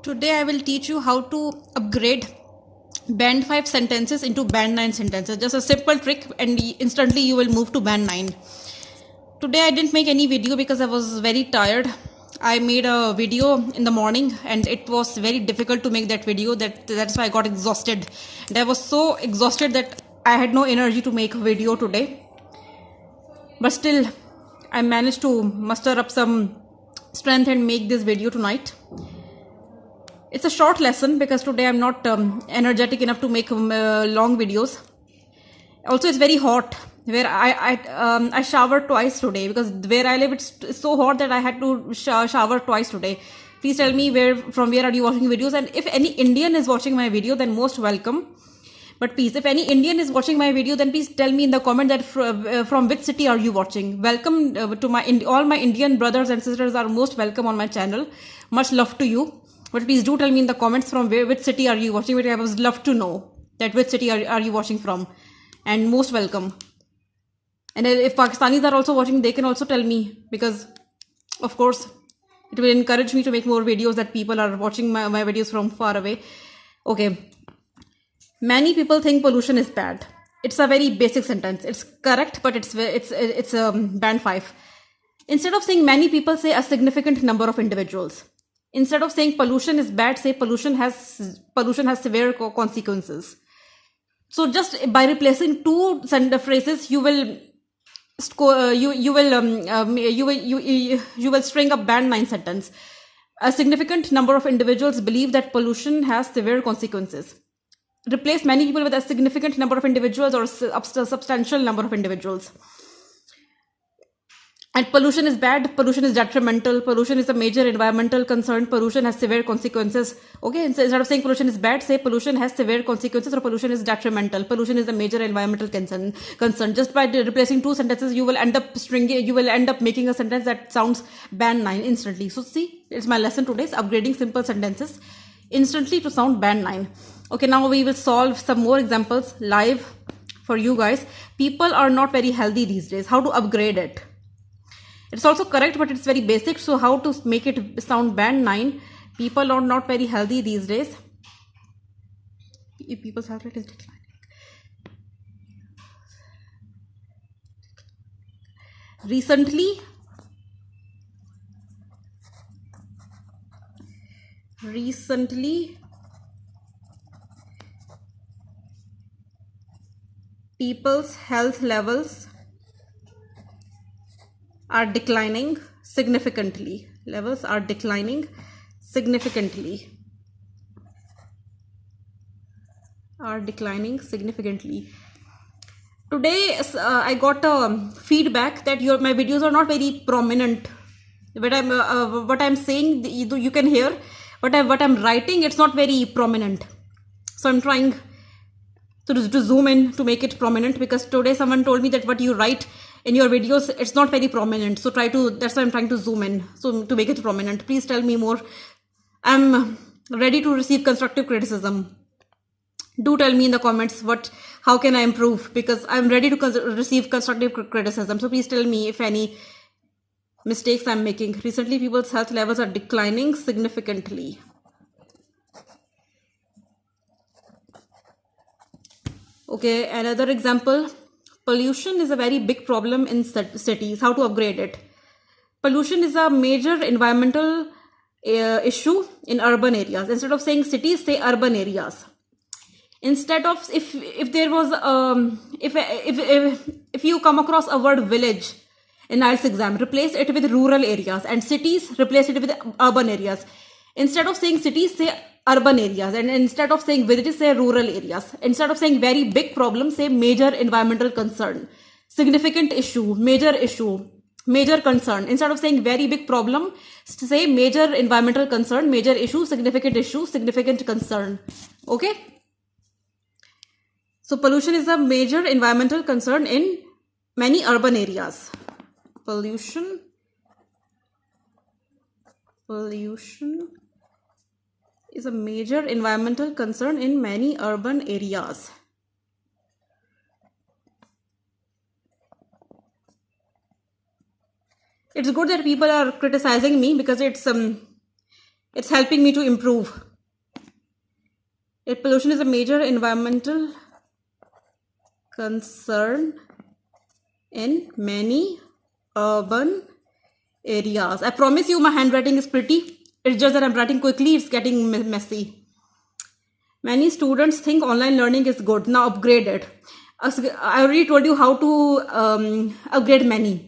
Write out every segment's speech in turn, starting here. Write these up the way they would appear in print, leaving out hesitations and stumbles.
Today I will teach you how to upgrade band 5 sentences into band 9 sentences. Just a simple trick and instantly you will move to band 9. Today I didn't make any video because I was very tired. I made a video in the morning and it was very difficult to make that video. That's why I got exhausted. And I was so exhausted that I had no energy to make a video today. But still I managed to muster up some strength and make this video tonight. It's a short lesson because today I'm not energetic enough to make long videos. Also, it's very hot. Where I showered twice today because where I live it's so hot that I had to shower twice today. Please tell me from where are you watching videos, and if any Indian is watching my video, then most welcome. But please, if any Indian is watching my video, then please tell me in the comment that from which city are you watching. Welcome to all my Indian brothers and sisters are most welcome on my channel. Much love to you. But please do tell me in the comments from which city are you watching. I would love to know that which city are you watching from. And most welcome. And if Pakistanis are also watching, they can also tell me because, of course, it will encourage me to make more videos that people are watching my videos from far away. Okay. Many people think pollution is bad. It's a very basic sentence. It's correct, but it's band 5. Instead of saying many people, say a significant number of individuals. Instead of saying pollution is bad, say pollution has severe consequences. So just by replacing two phrases, you will string up band 9 sentence. A significant number of individuals believe that pollution has severe consequences. Replace many people with a significant number of individuals or a substantial number of individuals. And pollution is bad, pollution is detrimental, pollution is a major environmental concern, pollution has severe consequences. Okay, instead of saying pollution is bad, say pollution has severe consequences or pollution is detrimental. Pollution is a major environmental concern. Just by replacing two sentences, you will end up making a sentence that sounds band 9 instantly. So see, it's my lesson today, is upgrading simple sentences instantly to sound band 9. Okay, now we will solve some more examples live for you guys. People are not very healthy these days. How to upgrade it? It's also correct, but it's very basic. So how to make it sound band 9? People are not very healthy these days. People's health rate is declining. Recently, people's health levels are declining significantly. Levels are declining significantly. Today, I got feedback that my videos are not very prominent. What I'm saying, you can hear. What I'm writing, it's not very prominent. So I'm trying to zoom in to make it prominent, because today someone told me that what you write in your videos, it's not very prominent. So that's why I'm trying to zoom in, so to make it prominent. Please tell me more. I'm ready to receive constructive criticism. Do tell me in the comments how can I improve, because I'm ready to receive constructive criticism. So please tell me if any mistakes I'm making. Recently, people's health levels are declining significantly. Okay, another example. Pollution is a very big problem in cities. How to upgrade it? Pollution is a major environmental issue in urban areas. Instead of saying cities, say urban areas. Instead of, if there was if you come across a word village in IELTS exam, replace it with rural areas, and cities, replace it with urban areas. Instead of saying cities, say urban areas, and instead of saying villages, say rural areas. Instead of saying very big problem, say major environmental concern, significant issue, major concern. Instead of saying very big problem, say major environmental concern, major issue, significant concern. Okay. So pollution is a major environmental concern in many urban areas. Pollution is a major environmental concern in many urban areas. It's good that people are criticizing me, because it's It's helping me to improve. Air pollution is a major environmental concern in many urban areas. I promise you my handwriting is pretty. It's just that I'm writing quickly. It's getting messy. Many students think online learning is good. Now upgrade it. I already told you how to upgrade many.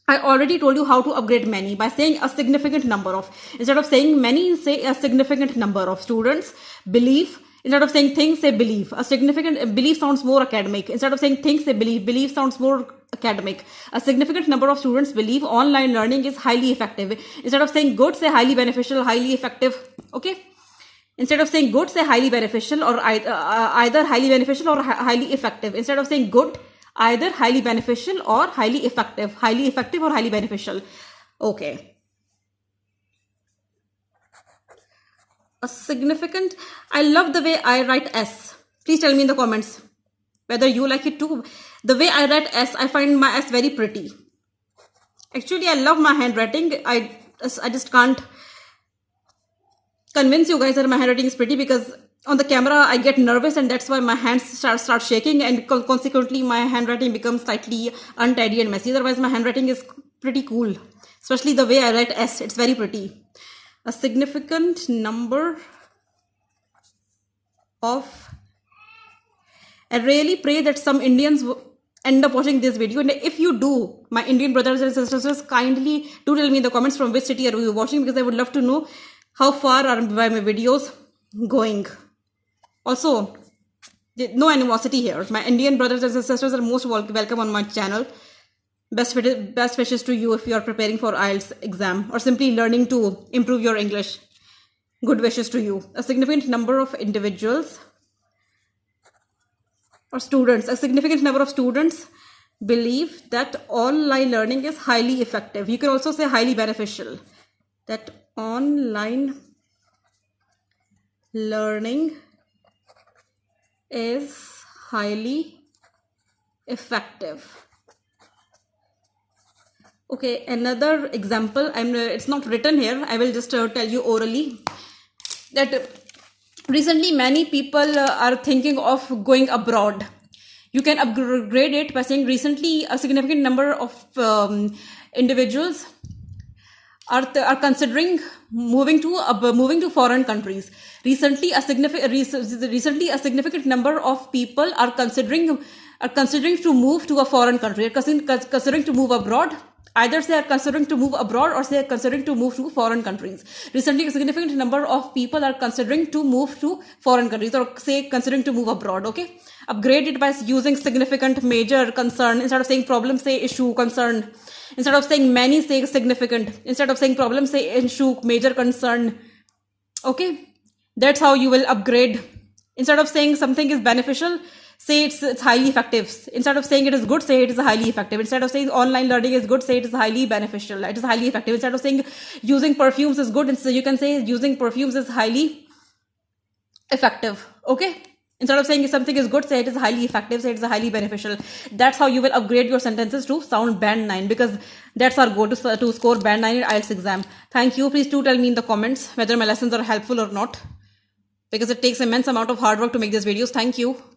I already told you how to upgrade many by saying a significant number of. Instead of saying many, say a significant number of students believe. Instead of saying things, say believe. A significant belief sounds more academic. Instead of saying things, say believe. Belief sounds more academic. A significant number of students believe online learning is highly effective. Instead of saying good, say highly beneficial, highly effective. Okay. Instead of saying good, say highly beneficial or either highly beneficial or highly effective. Instead of saying good, either highly beneficial or highly effective or highly beneficial. Okay. A significant, I love the way I write S. Please tell me in the comments whether you like it too. The way I write S, I find my S very pretty. Actually, I love my handwriting. I just can't convince you guys that my handwriting is pretty, because on the camera I get nervous and that's why my hands start shaking, and consequently my handwriting becomes slightly untidy and messy. Otherwise my handwriting is pretty cool, especially the way I write S. It's very pretty. A significant number of, I really pray that some Indians end up watching this video, and if you do, my Indian brothers and sisters, kindly do tell me in the comments from which city are you watching, because I would love to know how far are my videos going. Also, no animosity here. My Indian brothers and sisters are most welcome on my channel. Best wishes to you if you are preparing for IELTS exam or simply learning to improve your English. Good wishes to you. A significant number of individuals or students, a significant number of students believe that online learning is highly effective. You can also say highly beneficial. That online learning is highly effective. Okay, another example. It's not written here. I will just tell you orally that recently many people are thinking of going abroad. You can upgrade it by saying recently a significant number of individuals are considering moving to foreign countries. Recently a significant number of people are considering to move to a foreign country, considering to move abroad. Either they are considering to move abroad or they are considering to move to foreign countries. Recently, a significant number of people are considering to move to foreign countries, or say considering to move abroad. Okay, upgrade it by using significant, major, concern. Instead of saying problem, say issue, concern. Instead of saying many, say significant. Instead of saying problem, say issue, major, concern. Okay, that's how you will upgrade. Instead of saying something is beneficial, say it's highly effective. Instead of saying it is good, say it is highly effective. Instead of saying online learning is good, say it is highly beneficial. It is highly effective. Instead of saying using perfumes is good, you can say using perfumes is highly effective. Okay. Instead of saying something is good, say it is highly effective, say it is highly beneficial. That's how you will upgrade your sentences to sound band 9, because that's our goal, to score band 9 in IELTS exam. Thank you. Please do tell me in the comments whether my lessons are helpful or not, because it takes immense amount of hard work to make these videos. Thank you.